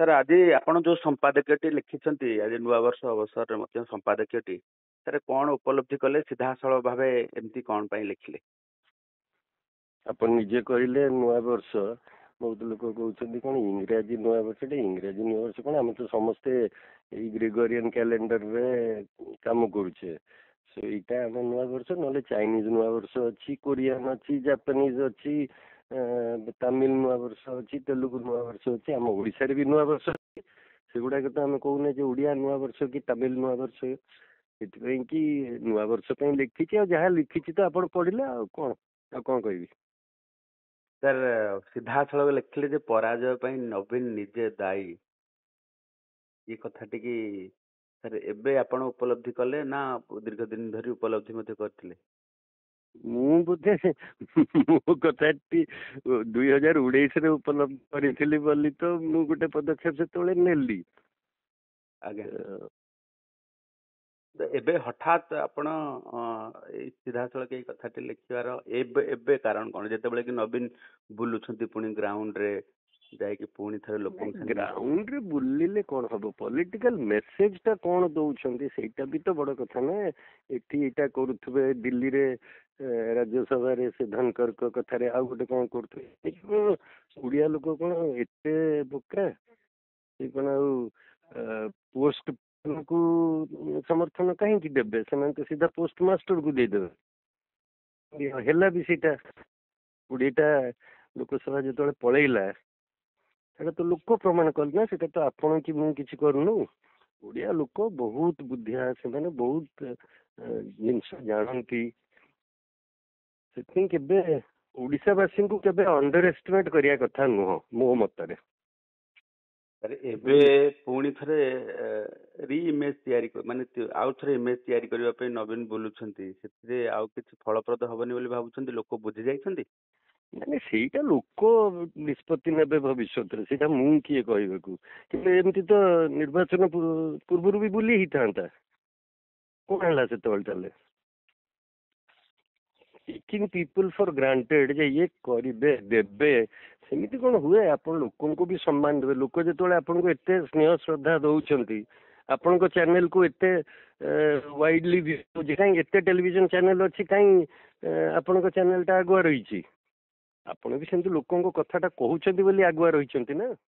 Sir ଆଜି ଆପଣ ଯୋଉ ସମ୍ପାଦକୀୟଟି ଲିଖିଛନ୍ତି ଆଜି ନୂଆବର୍ଷ ଅବସରରେ ମଧ୍ୟ ସମ୍ପାଦକୀୟଟି ସାର୍ କଣ ଉପଲବ୍ଧି କଲେ ସିଧାସଳଖ ଭାବେ ଏମିତି କଣ ପାଇଁ ଲେଖିଲେ? ଆପଣ ନିଜେ କହିଲେ ନୂଆ ବର୍ଷ, ବହୁତ ଲୋକ କହୁଛନ୍ତି କଣ ଇଂରାଜୀ ନୂଆ ବର୍ଷଟେ, ଇଂରାଜୀ ନୂଆ ବର୍ଷ କଣ, ଆମେ ତ ସମସ୍ତେ ଏଇ ଗ୍ରେଗୋରିଆନ କ୍ୟାଲେଣ୍ଡରରେ କାମ କରୁଛେ। ସେଇଟା ଆମ ନୂଆ ବର୍ଷ, ନହେଲେ ଚାଇନିଜ ନୂଆ ବର୍ଷ ଅଛି, କୋରିଆନ ଅଛି, ଜାପାନିଜ ଅଛି, ତାମିଲ ନୂଆ ବର୍ଷ ଅଛି, ତେଲୁଗୁ ନୂଆ ବର୍ଷ ଅଛି, ଆମ ଓଡ଼ିଶାରେ ବି ନୂଆ ବର୍ଷ ଅଛି। ସେଗୁଡ଼ାକ ତ ଆମେ କହୁନେ ଯେ ଓଡ଼ିଆ ନୂଆ ବର୍ଷ କି ତାମିଲ ନୂଆ ବର୍ଷ। ସେଥିପାଇଁ କି ନୂଆ ବର୍ଷ ପାଇଁ ଲେଖିଛି, ଆଉ ଯାହା ଲିଖିଛି ତ ଆପଣ ପଢ଼ିଲେ, ଆଉ କ'ଣ କହିବି। ସାର୍ ସିଧାସଳଖ ଲେଖିଲେ ଯେ ପରାଜୟ ପାଇଁ ନବୀନ ନିଜେ ଦାୟୀ, ଏ କଥାଟିକି ସାର୍ ଏବେ ଆପଣ ଉପଲବ୍ଧି କଲେ ନା ଦୀର୍ଘ ଦିନ ଧରି ଉପଲବ୍ଧି ମଧ୍ୟ କରିଥିଲେ? ମୁଁ ବୋଧେ ମୋ କଥାଟି 2019ରେ ଉପଲବ୍ଧ କରିଥିଲି ବୋଲି ତ ମୁଁ ଗୋଟେ ପଦକ୍ଷେପ ସେତେବେଳେ ନେଲି। ଆଜ୍ଞା। ଏବେ ହଠାତ୍ ଆପଣ ଏଇ ସିଧାସଳଖ ଏଇ କଥାଟି ଲେଖିବାର ଏବେ ଏବେ କାରଣ କ'ଣ? ଯେତେବେଳେ କି ନବୀନ ବୁଲୁଛନ୍ତି ପୁଣି ଗ୍ରାଉଣ୍ଡରେ ଯାଇକି ପୁଣି ଥରେ ଲୋକଙ୍କ ଗ୍ରାଉଣ୍ଡରେ ବୁଲିଲେ କ'ଣ ହବ? ପଲିଟିକାଲ ମେସେଜ ଟା କ'ଣ ଦଉଛନ୍ତି ସେଇଟା ବି ତ ବଡ କଥା ନା। ଏଠି ଏଇଟା କରୁଥିବେ, ଦିଲ୍ଲୀରେ ରାଜ୍ୟସଭାରେ ସେ ଧନକରଙ୍କ କଥାରେ ଆଉ ଗୋଟେ କ'ଣ କରୁଥିବେ। ଓଡ଼ିଆ ଲୋକ କ'ଣ ଏତେ ବୋକା? ସେ କ'ଣ ଆଉ ପୋଷ୍ଟ କୁ ସମର୍ଥନ କାହିଁକି ଦେବେ? ସେମାନେ ତ ସିଧା ପୋଷ୍ଟ ମାଷ୍ଟରକୁ ଦେଇଦେବେ। ହେଲା ବି ସେଇଟା 20ଟା ଲୋକସଭା ଯେତେବେଳେ ପଳେଇଲା, ସେଇଟା ତ ଲୋକ ପ୍ରମାଣ କଲେ ନା। ସେଇଟା ତ ଆପଣ କି ମୁଁ କିଛି କରୁନୁ। ଓଡ଼ିଆ ଲୋକ ବହୁତ ବୁଦ୍ଧିଆ, ସେମାନେ ବହୁତ ଜିନିଷ ଜାଣନ୍ତି। ସେଥିପାଇଁ କେବେ ଓଡ଼ିଶାବାସୀଙ୍କୁ କେବେ ଅଣ୍ଡର ଏଷ୍ଟିମେଟ୍ କରିବା କଥା ନୁହଁ ମୋ ମତରେ। ଏବେ ପୁଣି ଥରେ ରି-ଇମେଜ ତିଆରି ମାନେ ଆଉ ଥରେ ଇମେଜ ତିଆରି କରିବା ପାଇଁ ନବୀନ ବୁଲୁଛନ୍ତି, ସେଥିରେ ଆଉ କିଛି ଫଳପ୍ରଦ ହବନି ବୋଲି ଭାବୁଛନ୍ତି? ଲୋକ ବୁଝି ଯାଇଛନ୍ତି? ମାନେ ସେଇଟା ଲୋକ ନିଷ୍ପତ୍ତି ନେବେ ଭବିଷ୍ୟତରେ, ସେଇଟା ମୁଁ କିଏ କହିବାକୁ। କିନ୍ତୁ ଏମିତି ତ ନିର୍ବାଚନ ପୂର୍ବରୁ ବି ବୁଲି ହେଇଥାନ୍ତା, କ'ଣ ହେଲା ସେତେବେଳେ? ତାହେଲେ ଟେକିଂ ପିପୁଲ ଫର ଗ୍ରାଣ୍ଟେଡ୍ ଯେ ଇଏ କରିବେ ଦେବେ, ସେମିତି କ'ଣ ହୁଏ? ଆପଣ ଲୋକଙ୍କୁ ବି ସମ୍ମାନ ଦେବେ। ଲୋକ ଯେତେବେଳେ ଆପଣଙ୍କୁ ଏତେ ସ୍ନେହ ଶ୍ରଦ୍ଧା ଦଉଛନ୍ତି, ଆପଣଙ୍କ ଚ୍ୟାନେଲକୁ ଏତେ ୱାଇଡଲି ଭ୍ୟୁ ହେଉଛି, କାହିଁକି ଏତେ ଟେଲିଭିଜନ ଚ୍ୟାନେଲ ଅଛି, କାହିଁ ଆପଣଙ୍କ ଚ୍ୟାନେଲଟା ଆଗୁଆ ରହିଛି? ଆପଣ ବି ସେମିତି ଲୋକଙ୍କ କଥାଟା କହୁଛନ୍ତି ବୋଲି ଆଗୁଆ ରହିଛନ୍ତି ନା।